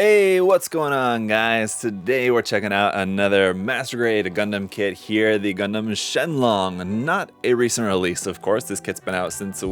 Hey, what's going on, guys? Today we're checking out another Master Grade Gundam kit here, the Gundam Shenlong. Not a recent release, of course. This kit's been out since,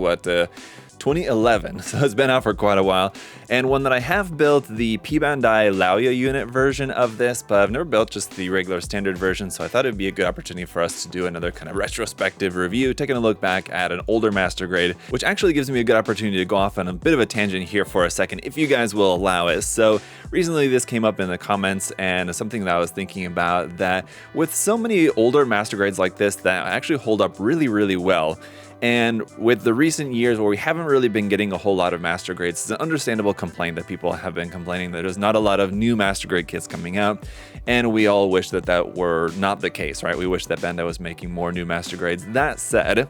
2011, so it's been out for quite a while. And one that I have built, the P Bandai Laoya unit version of this, but I've never built just the regular standard version, so I thought it'd be a good opportunity for us to do another kind of retrospective review, taking a look back at an older Master Grade, which actually gives me a good opportunity to go off on a bit of a tangent here for a second, if you guys will allow it. So recently this came up in the comments, and something that I was thinking about, that with so many older Master Grades like this that actually hold up really well, and with the recent years where we haven't really been getting a whole lot of Master Grades, it's an understandable complaint that people have been complaining that there's not a lot of new Master Grade kits coming out, and we all wish that that were not the case, right? We wish that Bandai was making more new Master Grades. That said,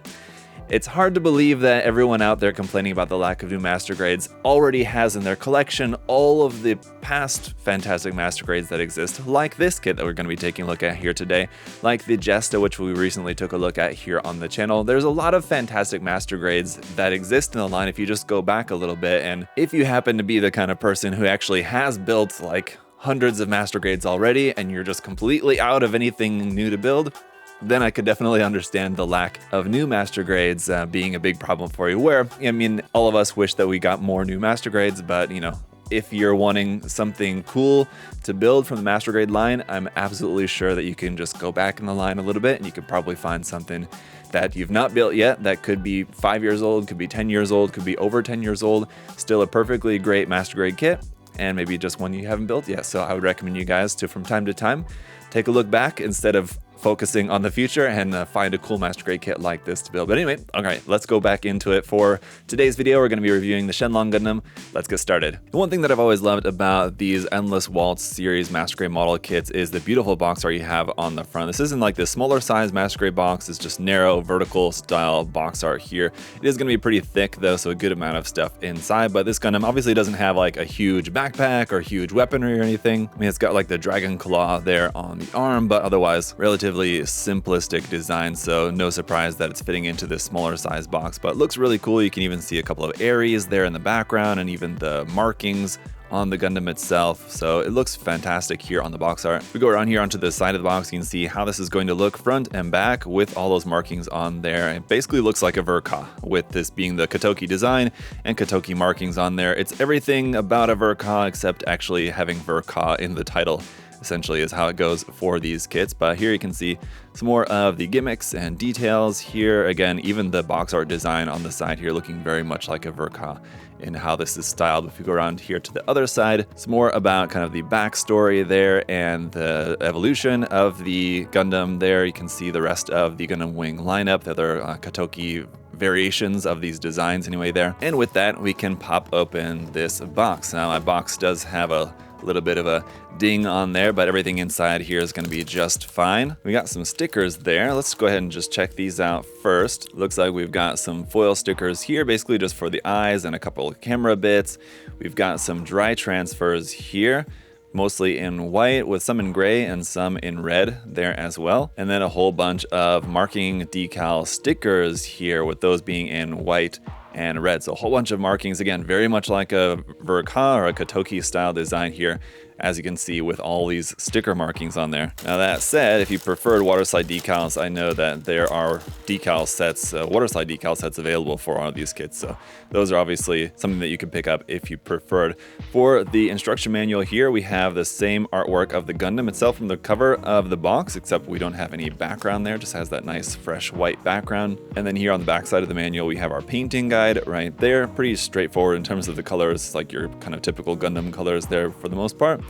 it's hard to believe that everyone out there complaining about the lack of new Master Grades already has in their collection all of the past fantastic Master Grades that exist, like this kit that we're going to be taking a look at here today, like the Jesta, which we recently took a look at here on the channel. There's a lot of fantastic Master Grades that exist in the line if you just go back a little bit, and if you happen to be the kind of person who actually has built like hundreds of Master Grades already and you're just completely out of anything new to build, then I could definitely understand the lack of new Master Grades being a big problem for you, where, I mean, all of us wish that we got more new Master Grades, but, you know, if you're wanting something cool to build from the Master Grade line, I'm absolutely sure that you can just go back in the line a little bit and you could probably find something that you've not built yet that could be 5 years old, could be 10 years old, could be over 10 years old, still a perfectly great Master Grade kit, and maybe just one you haven't built yet. So I would recommend you guys to, from time to time, take a look back instead of focusing on the future and find a cool Master Grade kit like this to build. But anyway, okay, let's go back into it. For today's video, we're going to be reviewing the Shenlong Gundam. Let's get started. The one thing that I've always loved about these Endless Waltz series Master Grade model kits is the beautiful box art you have on the front. This isn't like the smaller size Master Grade box, it's just narrow vertical style box art here. It is going to be pretty thick though, so a good amount of stuff inside, but this Gundam obviously doesn't have like a huge backpack or huge weaponry or anything. I mean, it's got like the dragon claw there on the arm, but otherwise relatively simplistic design, so no surprise that it's fitting into this smaller size box, but it looks really cool. You can even see a couple of Aries there in the background and even the markings on the Gundam itself, so it looks fantastic here on the box art. If we go around here onto the side of the box, you can see how this is going to look front and back with all those markings on there. It basically looks like a Verka, with this being the Katoki design and Katoki markings on there. It's everything about a Verka except actually having Verka in the title, essentially, is how it goes for these kits. But here you can see some more of the gimmicks and details here. Again, even the box art design on the side here looking very much like a Verka in how this is styled. If you go around here to the other side, it's more about kind of the backstory there and the evolution of the Gundam there. You can see the rest of the Gundam Wing lineup, the other Katoki variations of these designs anyway there. And with that, we can pop open this box. Now, my box does have a little bit of a ding on there, but everything inside here is going to be just fine. We got some stickers there. Let's go ahead and just check these out first. Looks like we've got some foil stickers here, basically just for the eyes and a couple of camera bits. We've got some dry transfers here, mostly in white with some in gray and some in red there as well. And then a whole bunch of marking decal stickers here, with those being in white and red. So a whole bunch of markings, again, very much like a Verka or a Katoki style design here, as you can see with all these sticker markings on there. Now that said, if you preferred waterslide decals, I know that there are decal sets, waterslide decal sets available for all of these kits. So those are obviously something that you can pick up if you preferred. For the instruction manual here, we have the same artwork of the Gundam itself from the cover of the box, except we don't have any background there, just has that nice fresh white background. And then here on the back side of the manual, we have our painting guide right there. Pretty straightforward in terms of the colors, like your kind of typical Gundam colors there for the most part.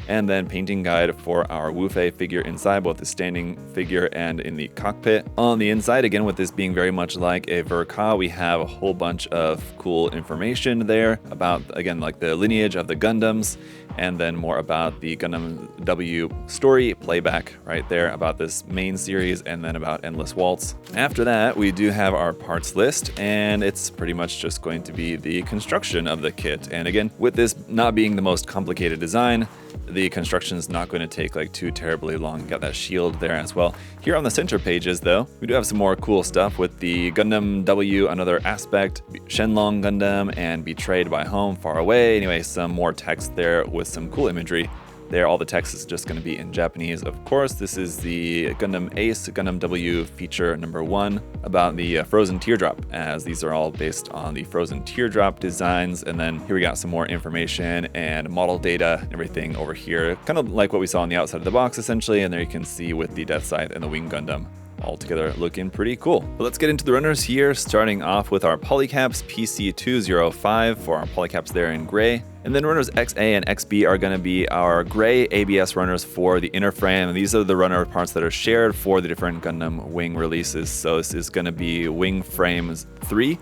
And then painting guide for our Wu-Fei figure inside, both the standing figure and in the cockpit. On the inside, again, with this being very much like a Verka, we have a whole bunch of cool information there about, again, like the lineage of the Gundams, and then more about the Gundam W story playback right there about this main series, and then about Endless Waltz. After that, we do have our parts list, and it's pretty much just going to be the construction of the kit. And again, with this not being the most complicated design, design. The construction is not going to take like too terribly long. Got that shield there as well. Here on the center pages though, we do have some more cool stuff with the Gundam W, another aspect, Shenlong Gundam, and Betrayed by Home, Far Away. Anyway, some more text there with some cool imagery. There, all the text is just going to be in Japanese, of course. This is the Gundam Ace, Gundam W feature number 1 about the Frozen Teardrop, as these are all based on the Frozen Teardrop designs. And then here we got some more information and model data and everything over here, kind of like what we saw on the outside of the box, essentially. And there you can see with the Death Scythe and the Wing Gundam all together looking pretty cool. But let's get into the runners here, starting off with our polycaps PC205 for our polycaps there in gray. And then runners XA and XB are going to be our gray ABS runners for the inner frame. And these are the runner parts that are shared for the different Gundam Wing releases. So this is going to be Wing Frames 3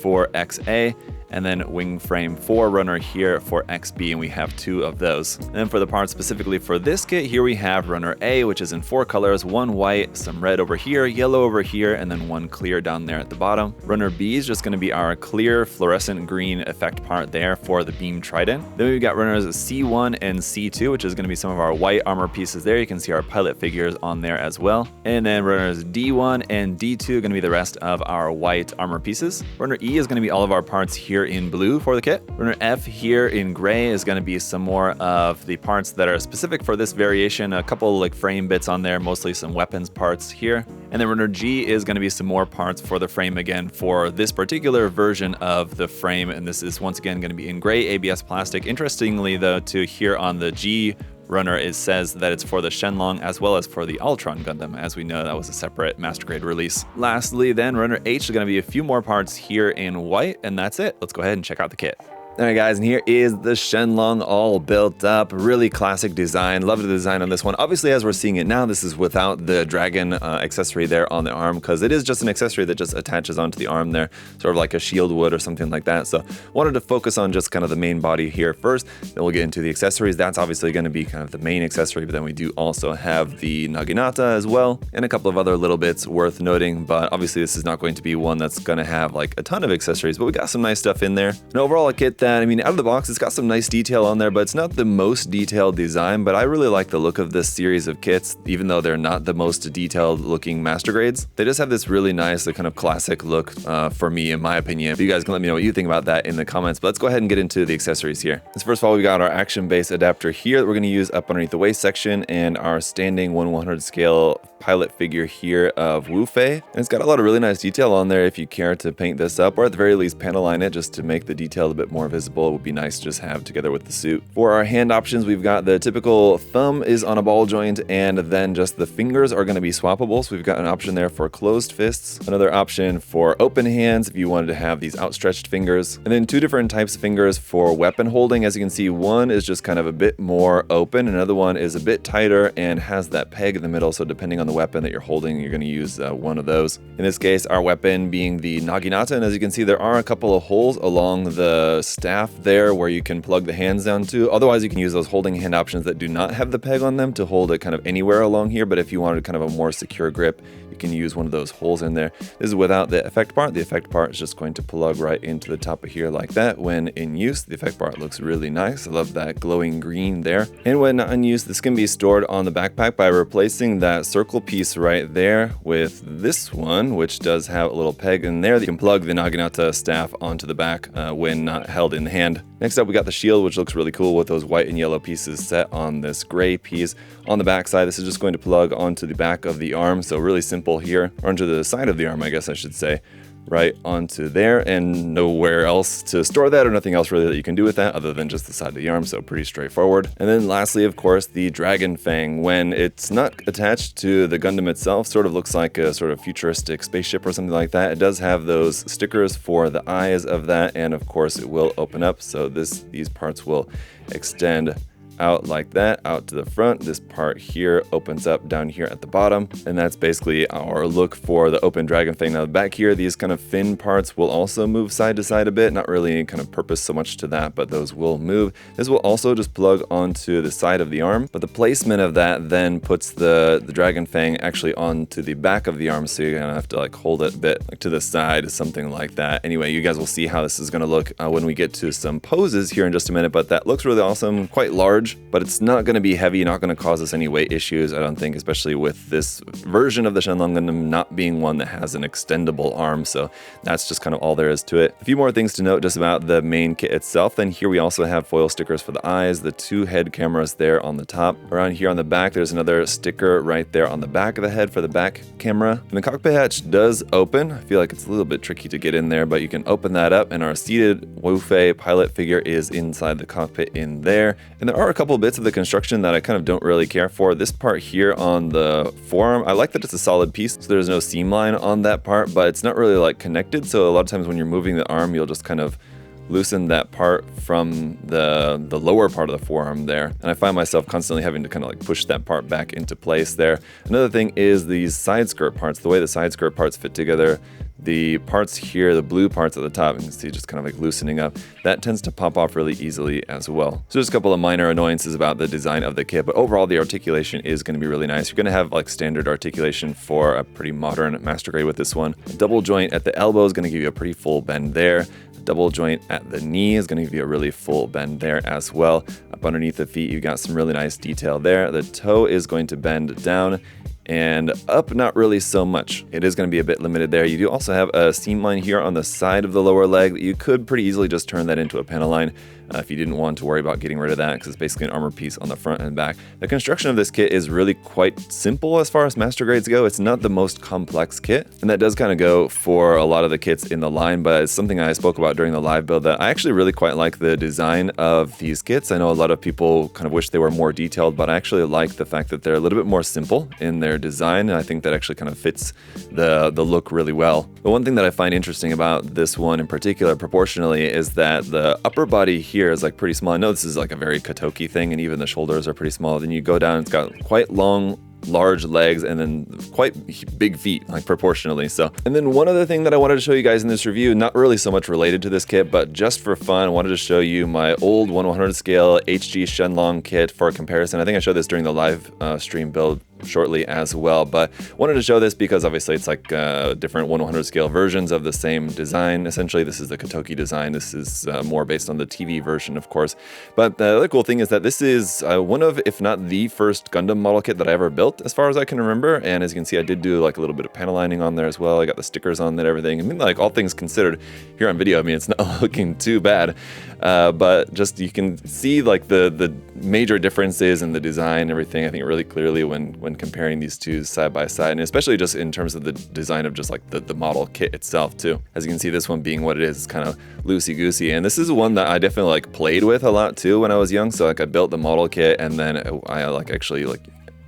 for XA, and then Wing Frame 4 runner here for XB, and we have 2 of those. And then for the parts specifically for this kit, here we have runner A, which is in 4 colors, 1 white, some red over here, yellow over here, and then 1 clear down there at the bottom. Runner B is just going to be our clear fluorescent green effect part there for the beam trident. Then we've got runners C1 and C2, which is going to be some of our white armor pieces there. You can see our pilot figures on there as well. And then runners D1 and D2 are going to be the rest of our white armor pieces. Runner E is going to be all of our parts here in blue for the kit. Runner F here in gray is going to be some more of the parts that are specific for this variation. A couple like frame bits on there, mostly some weapons parts here. And then runner G is going to be some more parts for the frame again for this particular version of the frame. And this is once again going to be in gray ABS plastic. Interestingly though, to here on the G runner, it says that it's for the Shenlong as well as for the Ultron Gundam. As we know, that was a separate master grade release. Lastly, then runner H is going to be a few more parts here in white, and that's it. Let's go ahead and check out the kit. Alright guys, and here is the Shenlong all built up. Really classic design. Love the design on this one. Obviously, as we're seeing it now, this is without the dragon accessory there on the arm, because it is just an accessory that just attaches onto the arm there, sort of like a shield would or something like that. So wanted to focus on just kind of the main body here first, then we'll get into the accessories. That's obviously going to be kind of the main accessory, but then we do also have the Naginata as well, and a couple of other little bits worth noting. But obviously this is not going to be one that's going to have like a ton of accessories, but we got some nice stuff in there. And overall a kit that, I mean, out of the box, it's got some nice detail on there, but it's not the most detailed design. But I really like the look of this series of kits, even though they're not the most detailed looking master grades. They just have this really nice, kind of classic look for me, in my opinion. You guys can let me know what you think about that in the comments, but let's go ahead and get into the accessories here. So first of all, we got our action base adapter here that we're going to use up underneath the waist section, and our standing 1/100 scale pilot figure here of Wu Fei. And it's got a lot of really nice detail on there if you care to paint this up, or at the very least panel line it just to make the detail a bit more visible. It would be nice to just have together with the suit. For our hand options, we've got the typical thumb is on a ball joint, and then just the fingers are going to be swappable. So we've got an option there for closed fists, another option for open hands if you wanted to have these outstretched fingers, and then 2 different types of fingers for weapon holding. As you can see, one is just kind of a bit more open, another one is a bit tighter and has that peg in the middle, so depending on the weapon that you're holding, you're going to use one of those. In this case, our weapon being the Naginata, and as you can see, there are a couple of holes along the staff there where you can plug the hands down to. Otherwise, you can use those holding hand options that do not have the peg on them to hold it kind of anywhere along here, but if you wanted kind of a more secure grip, you can use one of those holes in there. This is without the effect part. The effect part is just going to plug right into the top of here like that. When in use, the effect part looks really nice. I love that glowing green there. And when not in use, this can be stored on the backpack by replacing that circle piece right there with this one, which does have a little peg in there that you can plug the Naginata staff onto the back when not held in the hand. Next up, we got the shield, which looks really cool with those white and yellow pieces set on this gray piece. On the back side, this is just going to plug onto the back of the arm, so really simple here, or onto the side of the arm, I guess I should say. Right onto there, and nowhere else to store that, or nothing else really that you can do with that other than just the side of the arm, so pretty straightforward. And then lastly, of course, the Dragon Fang. When it's not attached to the Gundam itself, sort of looks like a sort of futuristic spaceship or something like that. It does have those stickers for the eyes of that, and of course it will open up, so these parts will extend out like that, out to the front. This part here opens up down here at the bottom, and that's basically our look for the open Dragon Fang. Now back here, these kind of fin parts will also move side to side a bit, not really any kind of purpose so much to that, but those will move. This will also just plug onto the side of the arm, but the placement of that then puts the Dragon Fang actually onto the back of the arm, so you're gonna have to like hold it a bit like to the side, something like that. Anyway, you guys will see how this is gonna look when we get to some poses here in just a minute, but that looks really awesome, quite large. large, but it's not going to be heavy, not going to cause us any weight issues, I don't think, especially with this version of the Shenlong Gundam not being one that has an extendable arm, so that's just kind of all there is to it. A few more things to note just about the main kit itself. Then here we also have foil stickers for the eyes, the 2 head cameras there on the top. Around here on the back, there's another sticker right there on the back of the head for the back camera. And the cockpit hatch does open. I feel like it's a little bit tricky to get in there, but you can open that up, and our seated Wu-Fei pilot figure is inside the cockpit in there. And there are a couple bits of the construction that I kind of don't really care for. This part here on the forearm, I like that it's a solid piece, so there's no seam line on that part, but it's not really like connected, so a lot of times when you're moving the arm, you'll just kind of loosen that part from the lower part of the forearm there, and I find myself constantly having to kind of like push that part back into place there. Another thing is these side skirt parts, the way the side skirt parts fit together. The parts here, the blue parts at the top, you can see just kind of like loosening up, that tends to pop off really easily as well. So just a couple of minor annoyances about the design of the kit, but overall the articulation is going to be really nice. You're going to have like standard articulation for a pretty modern master grade with this one. A double joint at the elbow is going to give you a pretty full bend there. Double joint at the knee is going to give you a really full bend there as well. Up underneath the feet, you've got some really nice detail there. The toe is going to bend down, and up not really so much. It is going to be a bit limited there. You do also have a seam line here on the side of the lower leg that you could pretty easily just turn that into a panel line if you didn't want to worry about getting rid of that, because it's basically an armor piece on the front and back. The construction of this kit is really quite simple as far as master grades go. It's not the most complex kit, and that does kind of go for a lot of the kits in the line, but it's something I spoke about during the live build that I actually really quite like the design of these kits. I know a lot of people kind of wish they were more detailed, but I actually like the fact that they're a little bit more simple in their design, and I think that actually kind of fits the look really well. The one thing that I find interesting about this one in particular proportionally is that the upper body here is like pretty small. I know this is like a very Katoki thing, and even the shoulders are pretty small. Then you go down, it's got quite long, large legs, and then quite big feet, like proportionally. So, and then one other thing that I wanted to show you guys in this review, not really so much related to this kit, but just for fun, I wanted to show you my old 1/100 scale HG Shenlong kit for comparison. I think I showed this during the live stream build shortly as well, but wanted to show this because obviously it's like different 1/100 scale versions of the same design. Essentially, this is the Katoki design. This is more based on the TV version, of course. But the other cool thing is that this is one of, if not the first Gundam model kit that I ever built, as far as I can remember. And as you can see, I did do like a little bit of panel lining on there as well. I got the stickers on that, everything. I mean, like all things considered, here on video, I mean, it's not looking too bad. But just you can see like the major differences in the design and everything, I think really clearly when comparing these two side by side, and especially just in terms of the design of just like the model kit itself too. As you can see, this one being what it is, it's kind of loosey-goosey, and this is one that I definitely like played with a lot too when I was young. So like I built the model kit, and then I like actually like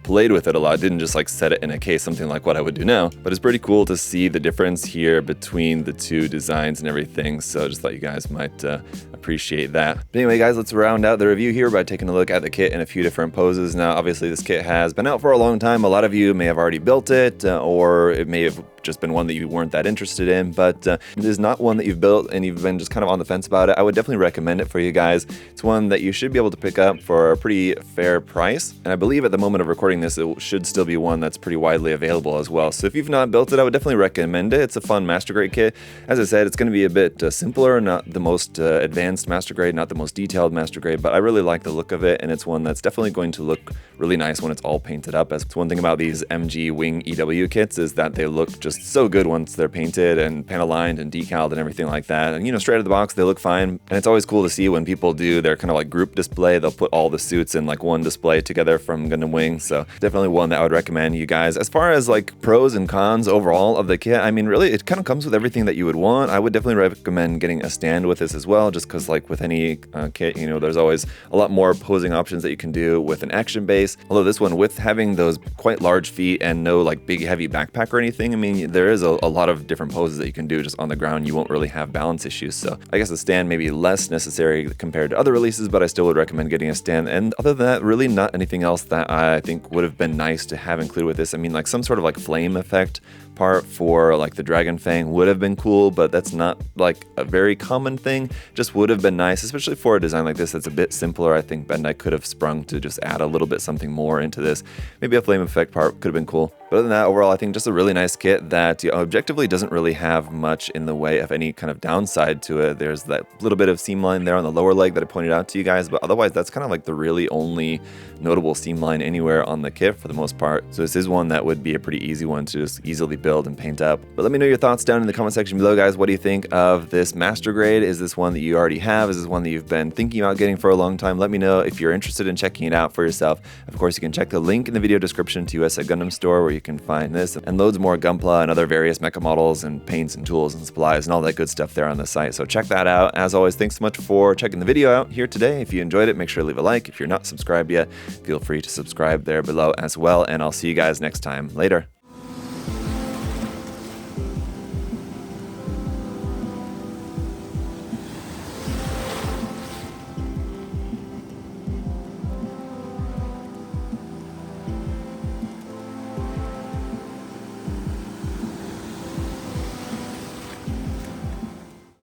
played with it a lot. Didn't just like set it in a case, something like what I would do now, but it's pretty cool to see the difference here between the two designs and everything. So just thought you guys might appreciate that. But anyway, guys, let's round out the review here by taking a look at the kit in a few different poses. Now, obviously this kit has been out for a long time. A lot of you may have already built it, or it may have just been one that you weren't that interested in, but it is not one that you've built and you've been just kind of on the fence about it. I would definitely recommend it for you guys. It's one that you should be able to pick up for a pretty fair price, and I believe at the moment of recording this, it should still be one that's pretty widely available as well. So if you've not built it, I would definitely recommend it. It's a fun master grade kit. As I said, it's going to be a bit simpler, not the most advanced master grade, not the most detailed master grade, but I really like the look of it, and it's one that's definitely going to look really nice when it's all painted up. As it's one thing about these MG Wing EW kits is that they look just so good once they're painted and panel lined and decaled and everything like that. And you know, straight out of the box, they look fine. And it's always cool to see when people do their kind of like group display. They'll put all the suits in like one display together from Gundam Wing. So definitely one that I would recommend you guys. As far as like pros and cons overall of the kit, I mean, really, it kind of comes with everything that you would want. I would definitely recommend getting a stand with this as well, just because like with any kit, you know, there's always a lot more posing options that you can do with an action base. Although this one, with having those quite large feet and no like big heavy backpack or anything, I mean, there is a lot of different poses that you can do just on the ground. You won't really have balance issues. So I guess a stand may be less necessary compared to other releases, but I still would recommend getting a stand. And other than that, really not anything else that I think would have been nice to have included with this. I mean, like some sort of like flame effect part for like the Dragon Fang would have been cool, but that's not like a very common thing. Just would have been nice, especially for a design like this that's a bit simpler. I think Bandai could have sprung to just add a little bit something more into this. Maybe a flame effect part could have been cool. But other than that, overall, I think just a really nice kit that objectively doesn't really have much in the way of any kind of downside to it. There's that little bit of seam line there on the lower leg that I pointed out to you guys, but otherwise that's kind of like the really only notable seam line anywhere on the kit for the most part. So this is one that would be a pretty easy one to just easily build and paint up. But let me know your thoughts down in the comment section below, guys. What do you think of this Master Grade? Is this one that you already have? Is this one that you've been thinking about getting for a long time? Let me know if you're interested in checking it out for yourself. Of course, you can check the link in the video description to USA Gundam Store where you can find this and loads more Gunpla and other various mecha models and paints and tools and supplies and all that good stuff there on the site. So check that out. As always, thanks so much for checking the video out here today. If you enjoyed it, make sure to leave a like. If you're not subscribed yet, feel free to subscribe there below as well. And I'll see you guys next time. Later.